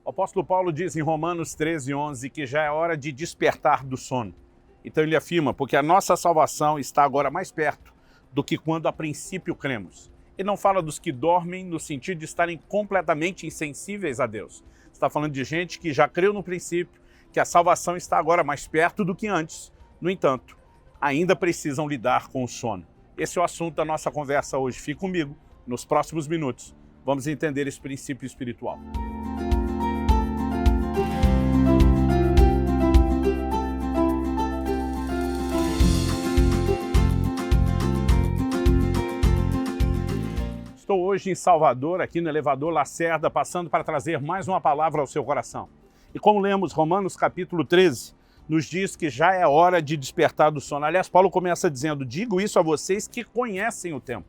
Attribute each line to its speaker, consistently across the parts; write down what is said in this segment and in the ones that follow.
Speaker 1: O apóstolo Paulo diz em Romanos 13:11 que já é hora de despertar do sono. Então ele afirma, porque a nossa salvação está agora mais perto do que quando a princípio cremos. Ele não fala dos que dormem no sentido de estarem completamente insensíveis a Deus. Está falando de gente que já creu no princípio, que a salvação está agora mais perto do que antes. No entanto, ainda precisam lidar com o sono. Esse é o assunto da nossa conversa hoje. Fique comigo. Nos próximos minutos, vamos entender esse princípio espiritual. Estou hoje em Salvador, aqui no elevador Lacerda, passando para trazer mais uma palavra ao seu coração. E como lemos Romanos capítulo 13, nos diz que já é hora de despertar do sono. Aliás, Paulo começa dizendo, digo isso a vocês que conhecem o tempo.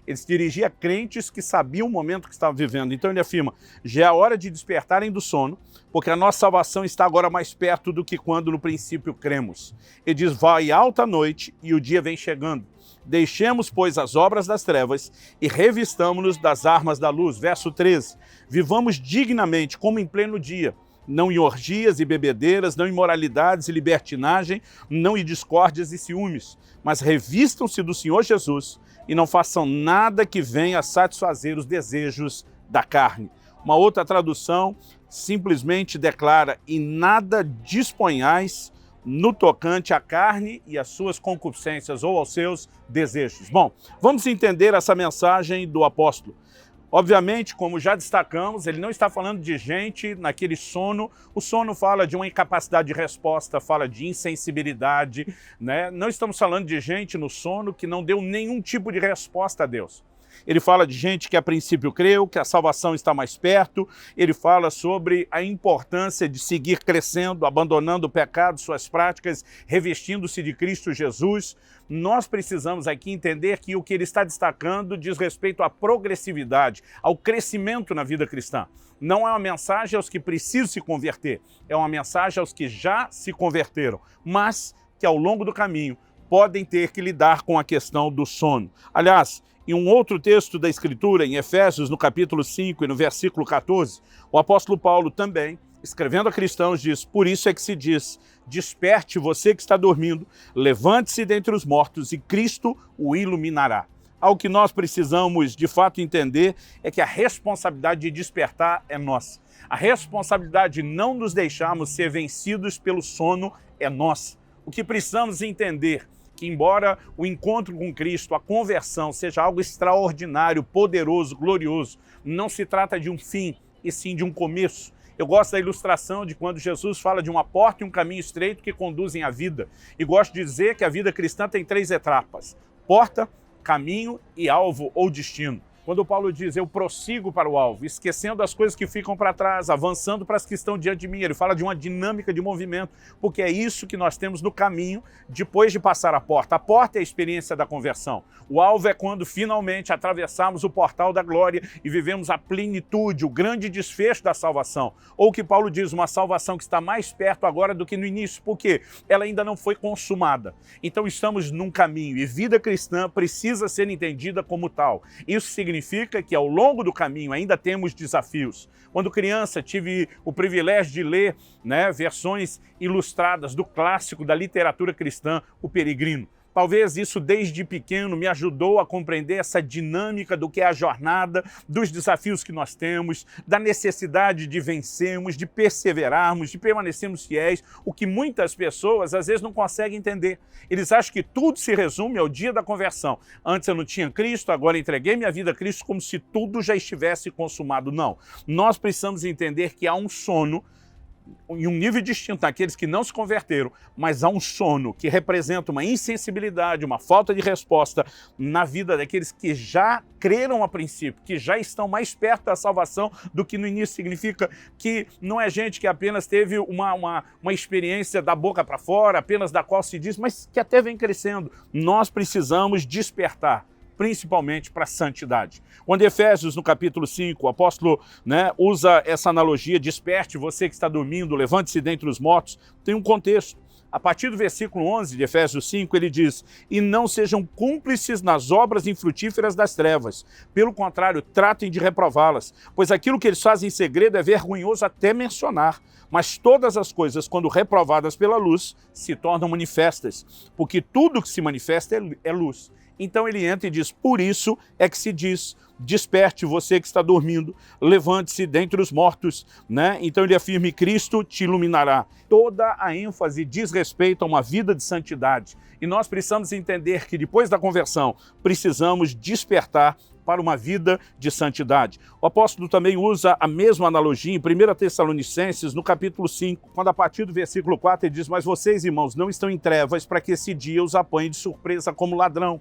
Speaker 1: Ele se dirigia a crentes que sabiam o momento que estavam vivendo. Então ele afirma, já é hora de despertarem do sono, porque a nossa salvação está agora mais perto do que quando no princípio cremos. Ele diz, vai alta noite e o dia vem chegando. Deixemos, pois, as obras das trevas e revistamo-nos das armas da luz. Verso 13, vivamos dignamente como em pleno dia, não em orgias e bebedeiras, não em imoralidades e libertinagem, não em discórdias e ciúmes, mas revistam-se do Senhor Jesus e não façam nada que venha a satisfazer os desejos da carne. Uma outra tradução simplesmente declara, e nada disponhais no tocante à carne e às suas concupiscências ou aos seus desejos. Bom, vamos entender essa mensagem do apóstolo. Obviamente, como já destacamos, ele não está falando de gente naquele sono. O sono fala de uma incapacidade de resposta, fala de insensibilidade, né? Não estamos falando de gente no sono que não deu nenhum tipo de resposta a Deus. Ele fala de gente que a princípio creu, que a salvação está mais perto. Ele fala sobre a importância de seguir crescendo, abandonando o pecado, suas práticas, revestindo-se de Cristo Jesus. Nós precisamos aqui entender que o que ele está destacando diz respeito à progressividade, ao crescimento na vida cristã. Não é uma mensagem aos que precisam se converter, é uma mensagem aos que já se converteram, mas que ao longo do caminho podem ter que lidar com a questão do sono. Aliás, em um outro texto da Escritura, em Efésios, no capítulo 5 e no versículo 14, o apóstolo Paulo também, escrevendo a cristãos, diz, por isso é que se diz, desperte você que está dormindo, levante-se dentre os mortos e Cristo o iluminará. Algo que nós precisamos de fato entender é que a responsabilidade de despertar é nossa. A responsabilidade de não nos deixarmos ser vencidos pelo sono é nossa. O que precisamos entender que embora o encontro com Cristo, a conversão, seja algo extraordinário, poderoso, glorioso, não se trata de um fim, e sim de um começo. Eu gosto da ilustração de quando Jesus fala de uma porta e um caminho estreito que conduzem à vida. E gosto de dizer que a vida cristã tem 3 etapas: porta, caminho e alvo ou destino. Quando Paulo diz, eu prossigo para o alvo, esquecendo as coisas que ficam para trás, avançando para as que estão diante de mim. Ele fala de uma dinâmica de movimento, porque é isso que nós temos no caminho depois de passar a porta. A porta é a experiência da conversão. O alvo é quando finalmente atravessamos o portal da glória e vivemos a plenitude, o grande desfecho da salvação. Ou que Paulo diz, uma salvação que está mais perto agora do que no início, porque ela ainda não foi consumada. Então estamos num caminho e vida cristã precisa ser entendida como tal. Isso significa que ao longo do caminho ainda temos desafios. Quando criança tive o privilégio de ler, versões ilustradas do clássico da literatura cristã, O Peregrino. Talvez isso desde pequeno me ajudou a compreender essa dinâmica do que é a jornada, dos desafios que nós temos, da necessidade de vencermos, de perseverarmos, de permanecermos fiéis, o que muitas pessoas às vezes não conseguem entender. Eles acham que tudo se resume ao dia da conversão. Antes eu não tinha Cristo, agora entreguei minha vida a Cristo como se tudo já estivesse consumado. Não. Nós precisamos entender que há um sono em um nível distinto daqueles que não se converteram, mas há um sono que representa uma insensibilidade, uma falta de resposta na vida daqueles que já creram a princípio, que já estão mais perto da salvação do que no início. Significa que não é gente que apenas teve uma experiência da boca para fora, apenas da qual se diz, mas que até vem crescendo. Nós precisamos despertar, principalmente para a santidade. Quando Efésios, no capítulo 5, o apóstolo usa essa analogia, desperte você que está dormindo, levante-se dentre os mortos, tem um contexto. A partir do versículo 11 de Efésios 5, ele diz: e não sejam cúmplices nas obras infrutíferas das trevas. Pelo contrário, tratem de reprová-las, pois aquilo que eles fazem em segredo é vergonhoso até mencionar. Mas todas as coisas, quando reprovadas pela luz, se tornam manifestas, porque tudo que se manifesta é luz. Então ele entra e diz: por isso é que se diz, desperte você que está dormindo, levante-se dentre os mortos, né? Então ele afirma: e Cristo te iluminará. Toda a ênfase diz respeito a uma vida de santidade. E nós precisamos entender que depois da conversão, precisamos despertar para uma vida de santidade. O apóstolo também usa a mesma analogia em 1 Tessalonicenses, no capítulo 5, quando a partir do versículo 4 ele diz: mas vocês, irmãos, não estão em trevas para que esse dia os apanhe de surpresa como ladrão.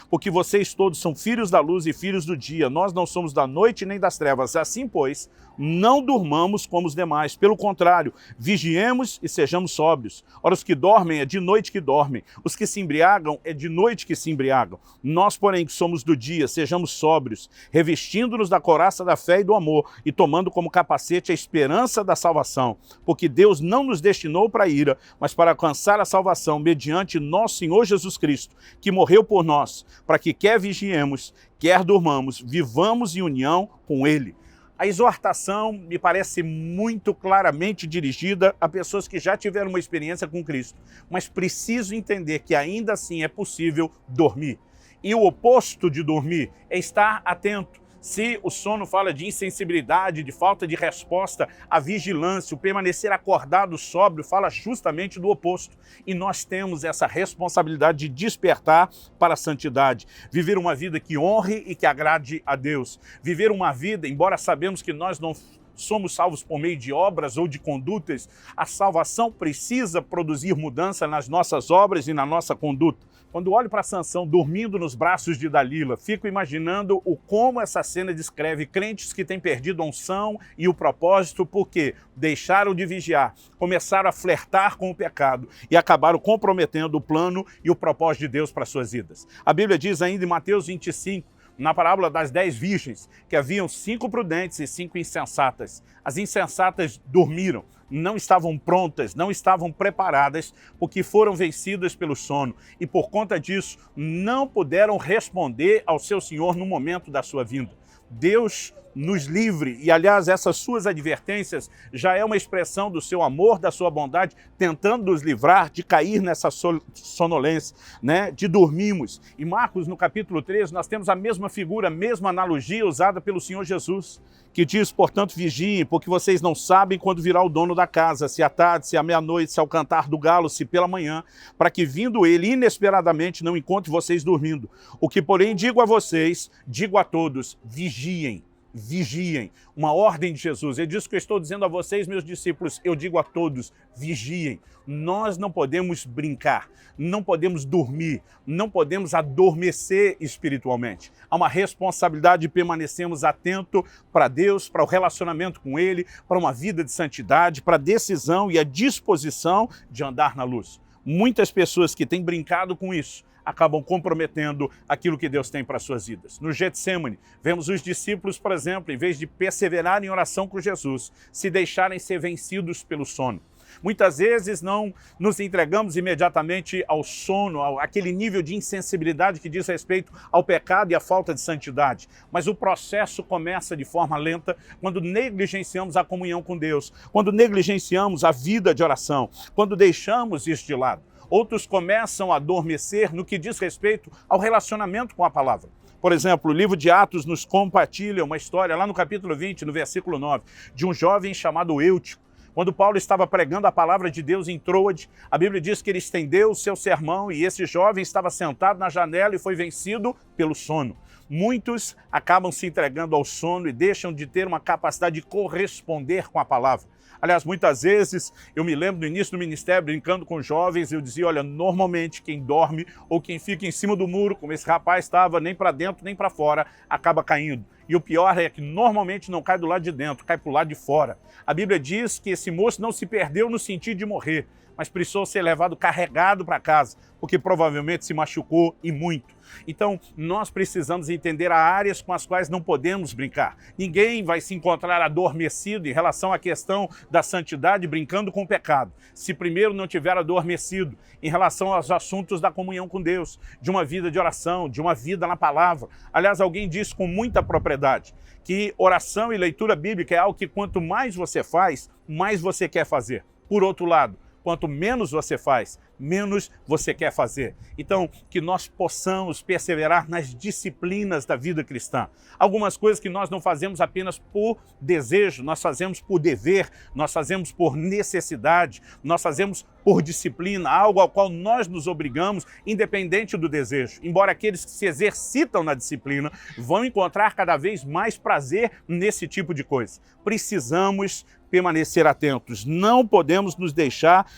Speaker 1: Porque vocês todos são filhos da luz e filhos do dia. Nós não somos da noite nem das trevas. Assim, pois, não durmamos como os demais. Pelo contrário, vigiemos e sejamos sóbrios. Ora, os que dormem é de noite que dormem. Os que se embriagam é de noite que se embriagam. Nós, porém, que somos do dia, sejamos sóbrios, revestindo-nos da couraça da fé e do amor e tomando como capacete a esperança da salvação. Porque Deus não nos destinou para a ira, mas para alcançar a salvação mediante nosso Senhor Jesus Cristo, que morreu por nós, para que quer vigiemos, quer durmamos, vivamos em união com Ele. A exortação me parece muito claramente dirigida a pessoas que já tiveram uma experiência com Cristo, mas preciso entender que ainda assim é possível dormir. E o oposto de dormir é estar atento. Se o sono fala de insensibilidade, de falta de resposta, a vigilância, o permanecer acordado, sóbrio, fala justamente do oposto. E nós temos essa responsabilidade de despertar para a santidade. Viver uma vida que honre e que agrade a Deus. Viver uma vida, embora sabemos que nós não somos salvos por meio de obras ou de condutas, a salvação precisa produzir mudança nas nossas obras e na nossa conduta. Quando olho para Sansão dormindo nos braços de Dalila, fico imaginando como essa cena descreve crentes que têm perdido a unção e o propósito porque deixaram de vigiar, começaram a flertar com o pecado e acabaram comprometendo o plano e o propósito de Deus para suas vidas. A Bíblia diz ainda em Mateus 25, na parábola das 10 virgens, que haviam 5 prudentes e 5 insensatas. As insensatas dormiram, não estavam prontas, não estavam preparadas, porque foram vencidas pelo sono. E por conta disso, não puderam responder ao seu Senhor no momento da sua vinda. Deus nos livre, e aliás essas suas advertências já é uma expressão do seu amor, da sua bondade, tentando nos livrar de cair nessa sonolência, né? De dormirmos. Em Marcos, no capítulo 13, nós temos a mesma figura, a mesma analogia usada pelo Senhor Jesus, que diz: portanto vigiem, porque vocês não sabem quando virá o dono da casa, se à tarde, se à meia-noite, se ao cantar do galo, se pela manhã, para que vindo ele inesperadamente não encontre vocês dormindo. O que porém digo a vocês, digo a todos: vigiem. Vigiem, uma ordem de Jesus. É disso que eu estou dizendo a vocês, meus discípulos, eu digo a todos: vigiem. Nós não podemos brincar, não podemos dormir, não podemos adormecer espiritualmente. Há uma responsabilidade de permanecermos atentos para Deus, para o relacionamento com Ele, para uma vida de santidade, para a decisão e a disposição de andar na luz. Muitas pessoas que têm brincado com isso acabam comprometendo aquilo que Deus tem para suas vidas. No Getsêmani, vemos os discípulos, por exemplo, em vez de perseverar em oração com Jesus, se deixarem ser vencidos pelo sono. Muitas vezes não nos entregamos imediatamente ao sono, àquele nível de insensibilidade que diz respeito ao pecado e à falta de santidade. Mas o processo começa de forma lenta quando negligenciamos a comunhão com Deus, quando negligenciamos a vida de oração, quando deixamos isso de lado. Outros começam a adormecer no que diz respeito ao relacionamento com a palavra. Por exemplo, o livro de Atos nos compartilha uma história, lá no capítulo 20, no versículo 9, de um jovem chamado Eutico. Quando Paulo estava pregando a palavra de Deus em Troade, a Bíblia diz que ele estendeu o seu sermão e esse jovem estava sentado na janela e foi vencido pelo sono. Muitos acabam se entregando ao sono e deixam de ter uma capacidade de corresponder com a palavra. Aliás, muitas vezes, eu me lembro do início do ministério, brincando com jovens, eu dizia: olha, normalmente quem dorme ou quem fica em cima do muro, como esse rapaz estava, nem para dentro nem para fora, acaba caindo. E o pior é que normalmente não cai do lado de dentro, cai para o lado de fora. A Bíblia diz que esse moço não se perdeu no sentido de morrer, mas precisou ser levado carregado para casa, porque provavelmente se machucou e muito. Então, nós precisamos entender áreas com as quais não podemos brincar. Ninguém vai se encontrar adormecido em relação à questão da santidade brincando com o pecado, se primeiro não tiver adormecido em relação aos assuntos da comunhão com Deus, de uma vida de oração, de uma vida na palavra. Aliás, alguém disse com muita propriedade que oração e leitura bíblica é algo que quanto mais você faz, mais você quer fazer. Por outro lado, quanto menos você faz, menos você quer fazer. Então, que nós possamos perseverar nas disciplinas da vida cristã. Algumas coisas que nós não fazemos apenas por desejo, nós fazemos por dever, nós fazemos por necessidade, nós fazemos por disciplina, algo ao qual nós nos obrigamos, independente do desejo. Embora aqueles que se exercitam na disciplina vão encontrar cada vez mais prazer nesse tipo de coisa. Precisamos permanecer atentos. Não podemos nos deixar,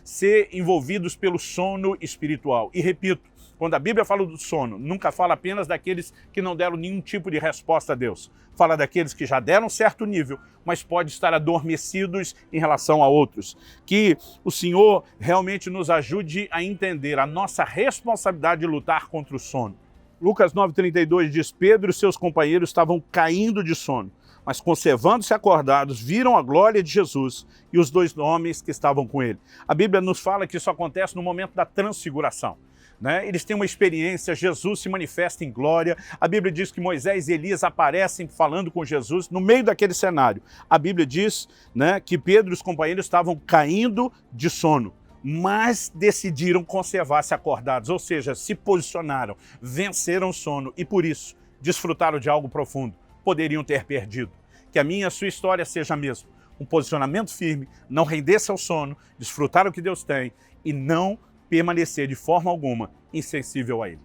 Speaker 1: ser envolvidos pelo sono espiritual. E repito, quando a Bíblia fala do sono, nunca fala apenas daqueles que não deram nenhum tipo de resposta a Deus. Fala daqueles que já deram certo nível, mas podem estar adormecidos em relação a outros. Que o Senhor realmente nos ajude a entender a nossa responsabilidade de lutar contra o sono. Lucas 9,32 diz: Pedro e seus companheiros estavam caindo de sono, mas conservando-se acordados, viram a glória de Jesus e os dois homens que estavam com ele. A Bíblia nos fala que isso acontece no momento da transfiguração. Eles têm uma experiência, Jesus se manifesta em glória. A Bíblia diz que Moisés e Elias aparecem falando com Jesus no meio daquele cenário. A Bíblia diz que Pedro e os companheiros estavam caindo de sono, mas decidiram conservar-se acordados, ou seja, se posicionaram, venceram o sono e por isso desfrutaram de algo profundo. Poderiam ter perdido. Que a minha e a sua história seja a mesma. Um posicionamento firme, não render-se ao sono, desfrutar o que Deus tem e não permanecer de forma alguma insensível a Ele.